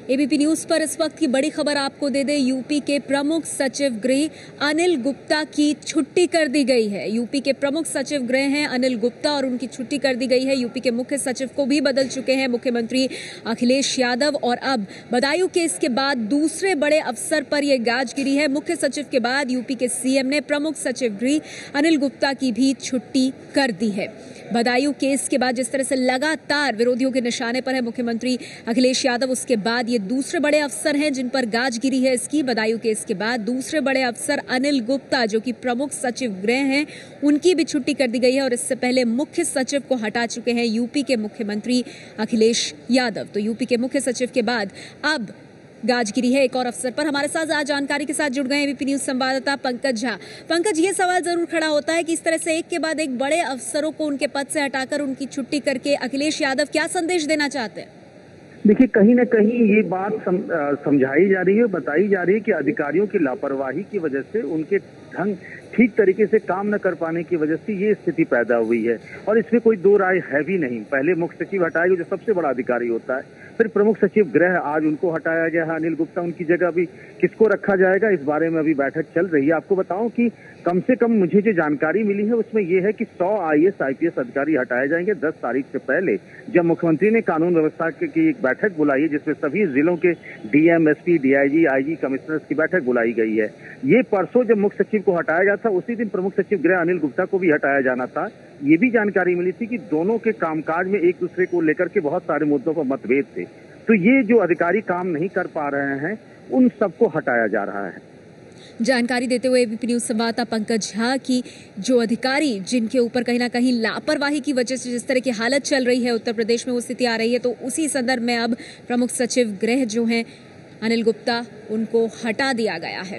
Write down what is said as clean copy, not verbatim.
ABP news पर इस वक्त की बड़ी खबर आपको दे दे। यूपी के प्रमुख सचिव गृह अनिल गुप्ता की छुट्टी कर दी गई है। यूपी के प्रमुख सचिव गृह हैं अनिल गुप्ता और उनकी छुट्टी कर दी गई है। यूपी के मुख्य सचिव को भी बदल चुके हैं मुख्यमंत्री अखिलेश यादव और अब बदायूं केस के बाद दूसरे बड़े अफसर पर यह गाज गिरी है। मुख्य सचिव के बाद यूपी के सीएम ने प्रमुख सचिव गृह अनिल गुप्ता की भी छुट्टी कर दी है। बदायूं केस के बाद जिस तरह से लगातार विरोधियों के निशाने पर है मुख्यमंत्री अखिलेश यादव, उसके बाद ये दूसरे बड़े अफसर हैं जिन पर गाज गिरी है इसकी। बदायूं केस के बाद दूसरे बड़े अफसर अनिल गुप्ता जो कि प्रमुख सचिव गृह हैं, उनकी भी छुट्टी कर दी गई है और इससे पहले मुख्य सचिव को हटा चुके हैं यूपी के मुख्यमंत्री अखिलेश यादव। तो यूपी के मुख्य सचिव के बाद अब गाजगिरी है एक और अफसर पर। हमारे साथ आज जानकारी के साथ जुड़ गए एबीपी न्यूज संवाददाता पंकज झा। पंकज, ये सवाल जरूर खड़ा होता है कि इस तरह से एक के बाद एक बड़े अफसरों को उनके पद से हटाकर उनकी छुट्टी करके अखिलेश यादव क्या संदेश देना चाहते हैं? देखिए, कहीं ना कहीं ये बात समझाई जा रही है, बताई जा रही है कि अधिकारियों की लापरवाही की वजह से, उनके ढंग ठीक तरीके से काम न कर पाने की वजह से ये स्थिति पैदा हुई है और इसमें कोई दो राय है भी नहीं। पहले मुख्य सचिव हटाएगा जो सबसे बड़ा अधिकारी होता है, फिर प्रमुख सचिव गृह आज उनको हटाया गया है अनिल गुप्ता, उनकी जगह अभी किसको रखा जाएगा इस बारे में अभी बैठक चल रही है। आपको बताऊं कि कम से कम मुझे जो जानकारी मिली है उसमें यह है कि 100 IAS IPS अधिकारी हटाए जाएंगे 10 तारीख से पहले, जब मुख्यमंत्री ने कानून व्यवस्था की एक बैठक बुलाई है जिसमें सभी जिलों के DM, SP, DIG, IG, commissioners की बैठक बुलाई गई है। ये परसों जब मुख्य सचिव को हटाया गया था उसी दिन प्रमुख सचिव गृह अनिल गुप्ता को भी हटाया जाना था। ये भी जानकारी मिली थी कि दोनों के कामकाज में एक दूसरे को लेकर के बहुत सारे मुद्दों पर मतभेद थे। तो ये जो अधिकारी काम नहीं कर पा रहे हैं उन सबको हटाया जा रहा है। जानकारी देते हुए एबीपी न्यूज संवाददाता पंकज झा की जो अधिकारी जिनके ऊपर कहीं ना कहीं लापरवाही की वजह से जिस तरह की हालत चल रही है उत्तर प्रदेश में, वो स्थिति आ रही है, तो उसी संदर्भ में अब प्रमुख सचिव गृह जो हैं अनिल गुप्ता, उनको हटा दिया गया है।